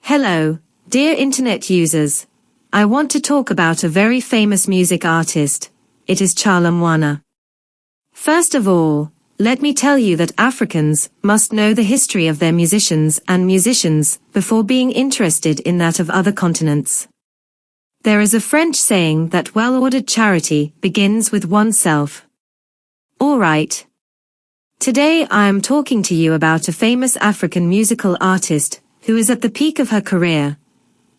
Hello, dear internet users. I want to talk about a very famous music artist. It is SHALA MWANA. First of all, let me tell you that Africans must know the history of their musicians before being interested in that of other continents. There is a French saying that well-ordered charity begins with oneself. Alright. Today I am talking to you about a famous African musical artist who is at the peak of her career.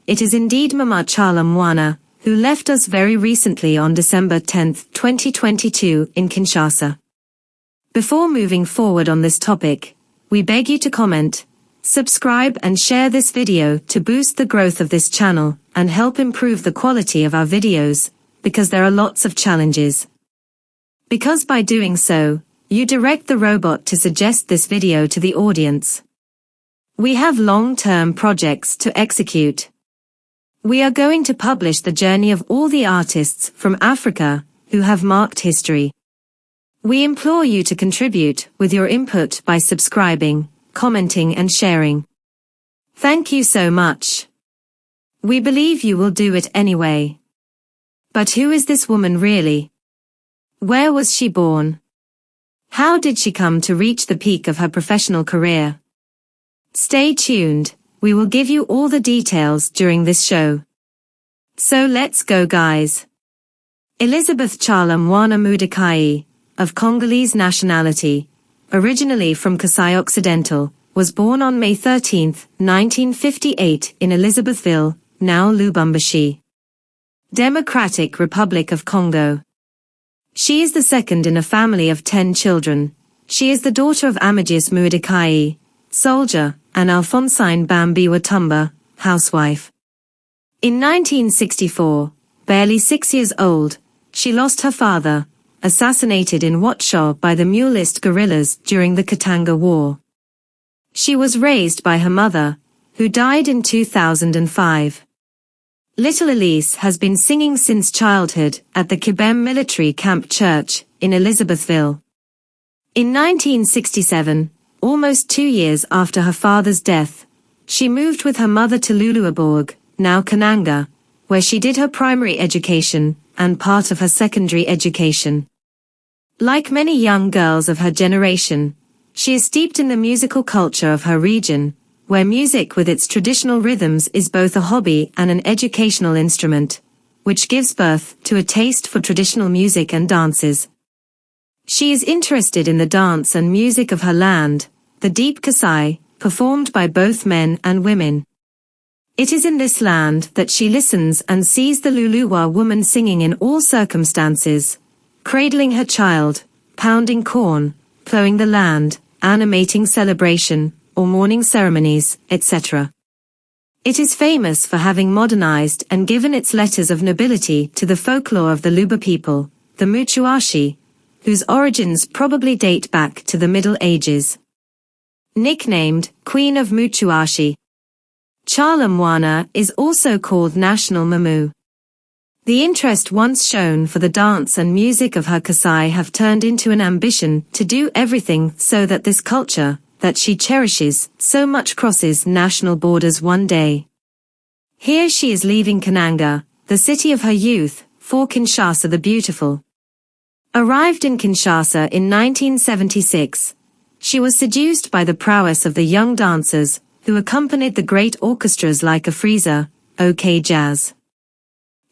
It is indeed Mama SHALA MWANA, who left us very recently on December 10, 2022 in Kinshasa. Before moving forward on this topic, we beg you to comment, subscribe and share this video to boost the growth of this channel and help improve the quality of our videos, because there are lots of challenges. Because by doing so, you direct the robot to suggest this video to the audience. We have long-term projects to execute. We are going to publish the journey of all the artists from Africa who have marked history. We implore you to contribute with your input by subscribing, commenting and sharing. Thank you so much. We believe you will do it anyway. But who is this woman really? Where was she born? How did she come to reach the peak of her professional career? Stay tuned, we will give you all the details during this show. So let's go guys. Elisabeth Tshala Mwana Muidikayi, of Congolese nationality, originally from Kasai Occidental, was born on May 13, 1958 in Elisabethville, now Lubumbashi, Democratic Republic of Congo. She is the second in a family of 10 children. She is the daughter of Amadeus Muidikayi, soldier, and Alphonsine Bambi Watumba, housewife. In 1964, barely 6 years old, she lost her father, assassinated in Watshaw by the Mulist guerrillas during the Katanga War. She was raised by her mother, who died in 2005. Little Elise has been singing since childhood at the Kibem Military Camp Church in Elisabethville. In 1967, almost 2 years after her father's death, she moved with her mother to Luluabourg, now Kananga, where she did her primary education and part of her secondary education. Like many young girls of her generation, she is steeped in the musical culture of her region, where music with its traditional rhythms is both a hobby and an educational instrument, which gives birth to a taste for traditional music and dances. She is interested in the dance and music of her land, the Deep Kasai, performed by both men and women. It is in this land that she listens and sees the Luluwa woman singing in all circumstances, cradling her child, pounding corn, plowing the land, animating celebration, or mourning ceremonies, etc. It is famous for having modernized and given its letters of nobility to the folklore of the Luba people, the Muchuashi, whose origins probably date back to the Middle Ages. Nicknamed Queen of Muchuashi, SHALA MWANA is also called National Mamu. The interest once shown for the dance and music of her Kasai have turned into an ambition to do everything so that this culture, that she cherishes so much, crosses national borders one day. Here she is leaving Kananga, the city of her youth, for Kinshasa the Beautiful. Arrived in Kinshasa in 1976, she was seduced by the prowess of the young dancers who accompanied the great orchestras like Afriza, OK Jazz.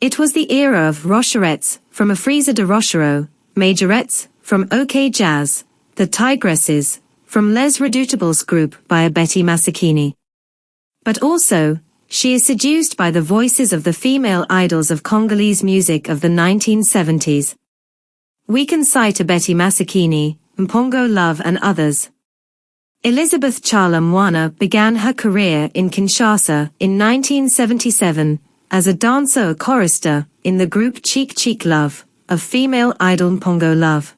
It was the era of Rocherettes, from Afriza de Rochereau, Majorettes, from OK Jazz, the Tigresses, from Les Redoutables group by Betty Masakini. But also, she is seduced by the voices of the female idols of Congolese music of the 1970s. We can cite Betty Masakini, Mpongo Love and others. Elisabeth Tshala Mwana began her career in Kinshasa in 1977 as a dancer or chorister in the group Cheek Cheek Love, of female idol Mpongo Love.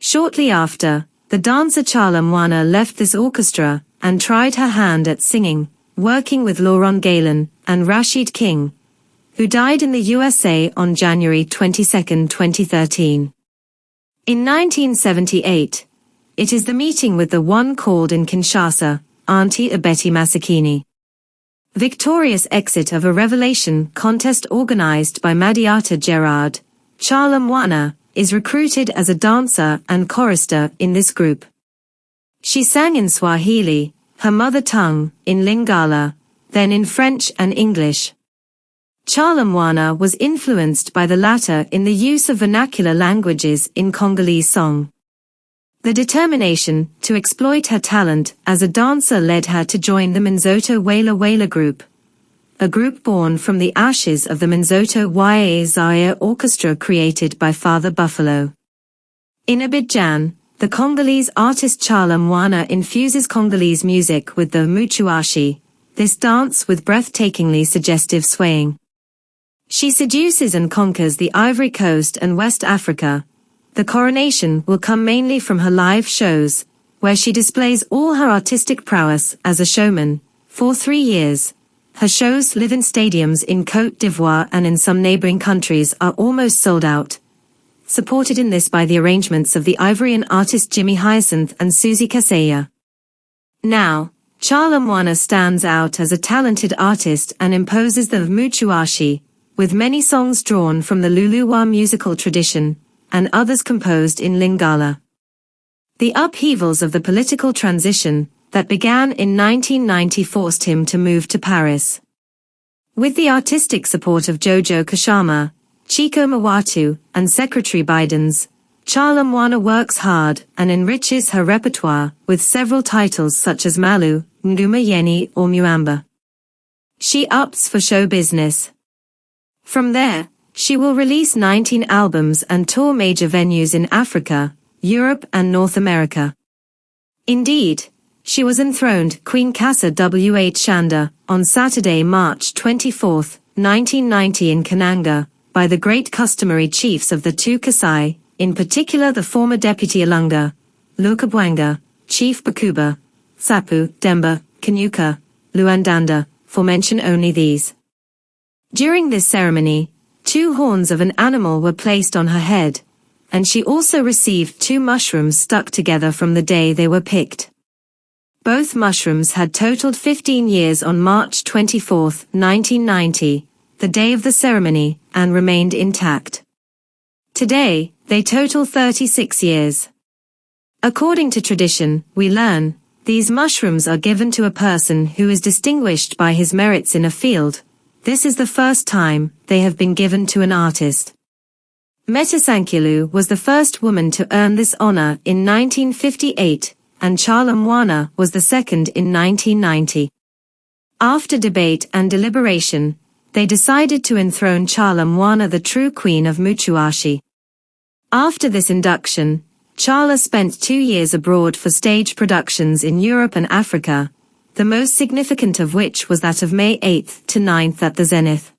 Shortly after, the dancer SHALA MWANA left this orchestra and tried her hand at singing, working with Laurent Galen and Rashid King, who died in the USA on January 22, 2013. In 1978, it is the meeting with the one called in Kinshasa, Auntie Betty Masakini. Victorious exit of a revelation contest organized by Madiata Gerard, Tshala Mwana is recruited as a dancer and chorister in this group. She sang in Swahili, her mother tongue, in Lingala, then in French and English. Tshala Mwana was influenced by the latter in the use of vernacular languages in Congolese song. The determination to exploit her talent as a dancer led her to join the Minzoto Wela Wela group, a group born from the ashes of the Minzoto Waya Zaire orchestra created by Father Buffalo. In Abidjan, the Congolese artist Tshala Mwana infuses Congolese music with the muchuashi, this dance with breathtakingly suggestive swaying. She seduces and conquers the Ivory Coast and West Africa. The coronation will come mainly from her live shows, where she displays all her artistic prowess as a showman. For 3 years, her shows live in stadiums in Côte d'Ivoire and in some neighboring countries are almost sold out. Supported in this by the arrangements of the Ivorian artist Jimmy Hyacinth and Suzy Kaseya. Now, Tshala Mwana stands out as a talented artist and imposes the muchuashi, with many songs drawn from the Luluwa musical tradition, and others composed in Lingala. The upheavals of the political transition that began in 1990 forced him to move to Paris. With the artistic support of Jojo Kashama, Chico Mawatu, and Secretary Bidens, Tshala Mwana works hard and enriches her repertoire with several titles such as Malu, Nguma Yeni or Muamba. She opts for show business. From there, she will release 19 albums and tour major venues in Africa, Europe and North America. Indeed, she was enthroned Queen Kasa Shanda on Saturday, March 24, 1990 in Kananga, by the great customary chiefs of the two Kasai, in particular the former Deputy Ilunga, Lukabwanga, Chief Bakuba, Sapu, Demba, Kanyuka, Luandanda, for mention only these. During this ceremony, 2 horns of an animal were placed on her head, and she also received 2 mushrooms stuck together from the day they were picked. Both mushrooms had totaled 15 years on March 24, 1990, the day of the ceremony, and remained intact. Today, they total 36 years. According to tradition, we learn, these mushrooms are given to a person who is distinguished by his merits in a field. This is the first time they have been given to an artist. Metasankilu was the first woman to earn this honor in 1958, and Tshala Mwana was the second in 1990. After debate and deliberation, they decided to enthrone Tshala Mwana, the true queen of muchuashi. After this induction, Tshala spent 2 years abroad for stage productions in Europe and Africa, the most significant of which was that of May 8 to 9 at the Zenith.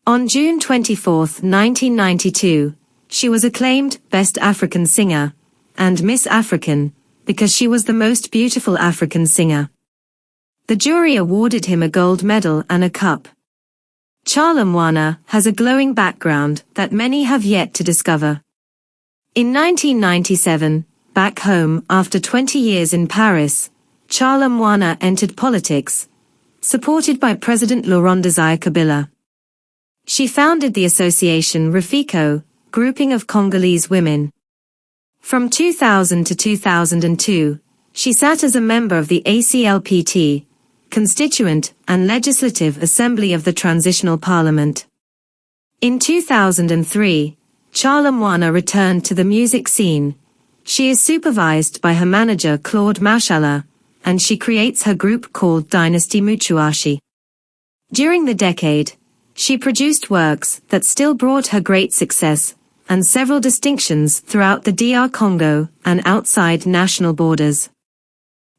On June 24, 1992, she was acclaimed Best African Singer and Miss African because she was the most beautiful African singer. The jury awarded him a gold medal and a cup. Tshala Mwana has a glowing background that many have yet to discover. In 1997, back home after 20 years in Paris, Tshala Mwana entered politics, supported by President Laurent Desire Kabila. She founded the association Rafiko, grouping of Congolese women. From 2000 to 2002, she sat as a member of the ACLPT, Constituent and Legislative Assembly of the Transitional Parliament. In 2003, Tshala Mwana returned to the music scene. She is supervised by her manager Claude Mashala, and she creates her group called Dynasty Muchuashi. During the decade, she produced works that still brought her great success, and several distinctions throughout the DR Congo and outside national borders.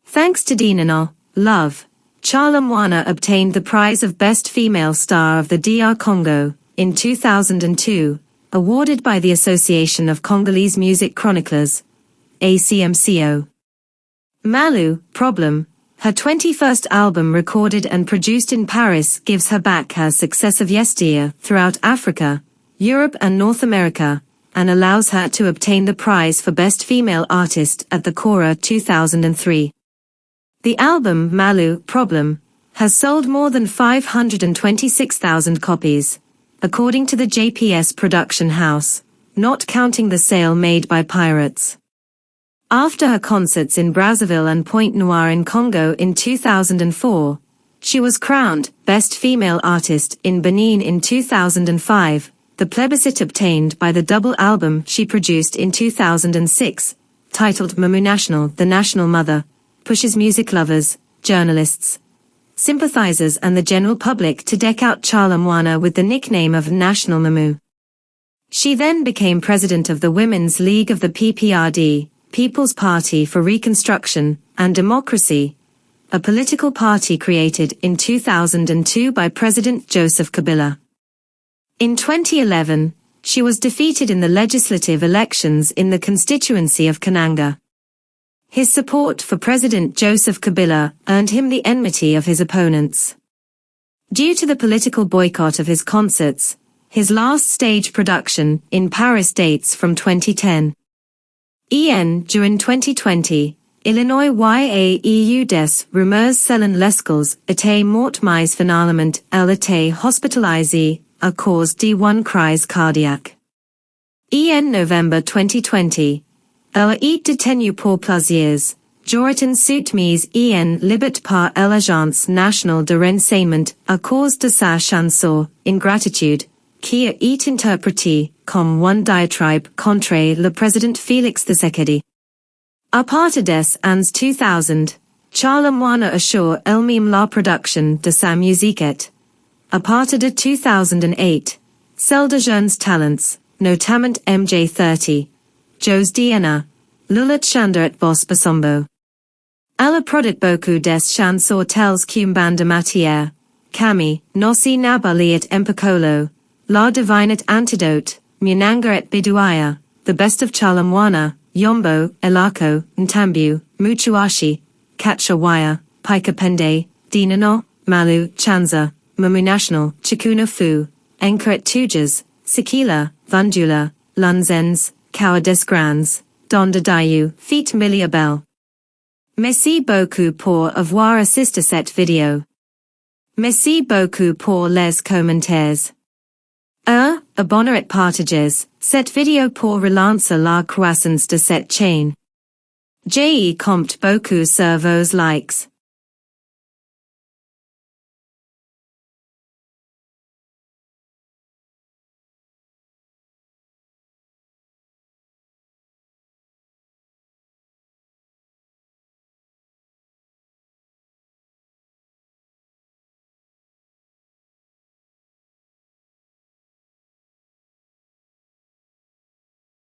Thanks to Dinano, Love, Tshala Mwana obtained the prize of Best Female Star of the DR Congo in 2002, awarded by the Association of Congolese Music Chroniclers, ACMCO. Malu, Problem, her 21st album recorded and produced in Paris, gives her back her success of yesteryear throughout Africa, Europe and North America, and allows her to obtain the prize for Best Female Artist at the Cora 2003. The album Malu, Problem, has sold more than 526,000 copies, according to the JPS production house, not counting the sale made by pirates. After her concerts in Brazzaville and Pointe-Noire in Congo in 2004, she was crowned Best Female Artist in Benin in 2005, the plebiscite obtained by the double album she produced in 2006, titled Mamu National, the National Mother, pushes music lovers, journalists, sympathizers and the general public to deck out Tshala Mwana with the nickname of National Mamu. She then became president of the Women's League of the PPRD, People's Party for Reconstruction and Democracy, a political party created in 2002 by President Joseph Kabila. In 2011, she was defeated in the legislative elections in the constituency of Kananga. His support for President Joseph Kabila earned him the enmity of his opponents. Due to the political boycott of his concerts, his last stage production in Paris dates from 2010. During 2020, Illinois YAEU des rumeurs selon lescals étaient mort mais finalement elle était hospitalisée à cause d'une crise cardiaque. November 2020, elle est détenue pour plaisirs, Joritan soumise libet par l'Agence nationale de renseignement à cause de sa chanson, Ingratitude, qui est interprétée comme one diatribe contre le président Félix Tshisekedi. À partir des années 2000, Tshala Mwana assure elle-même la production de sa musiquette. À partir de 2008, celle de jeunes talents, notamment MJ30, Jose Diana, Lula Tshanda et Boss Basombo. Elle a produit beaucoup des chansons telles qu'Umban de Matière, Kami, Nossi Nabali et Empacolo, La Divine et Antidote, Munanga et Biduaya, The Best of Tshala Mwana, Yombo, Elako, Ntambu, Muchuashi, Katshawaya, Pika Pende, Dinano, Malu, Chanza, Mamu National, Chikuna Fu, Enka et Tujas, Sikila, Vandula, Lunzens, Kawa des Grands, Donda Dayu, Feet Milia Bell. Merci beaucoup pour avoir assisté cette vidéo. Merci beaucoup pour les commentaires. Abonnez et partagez cette vidéo pour relancer la croissance de cette chaîne. Je compte beaucoup sur vos likes.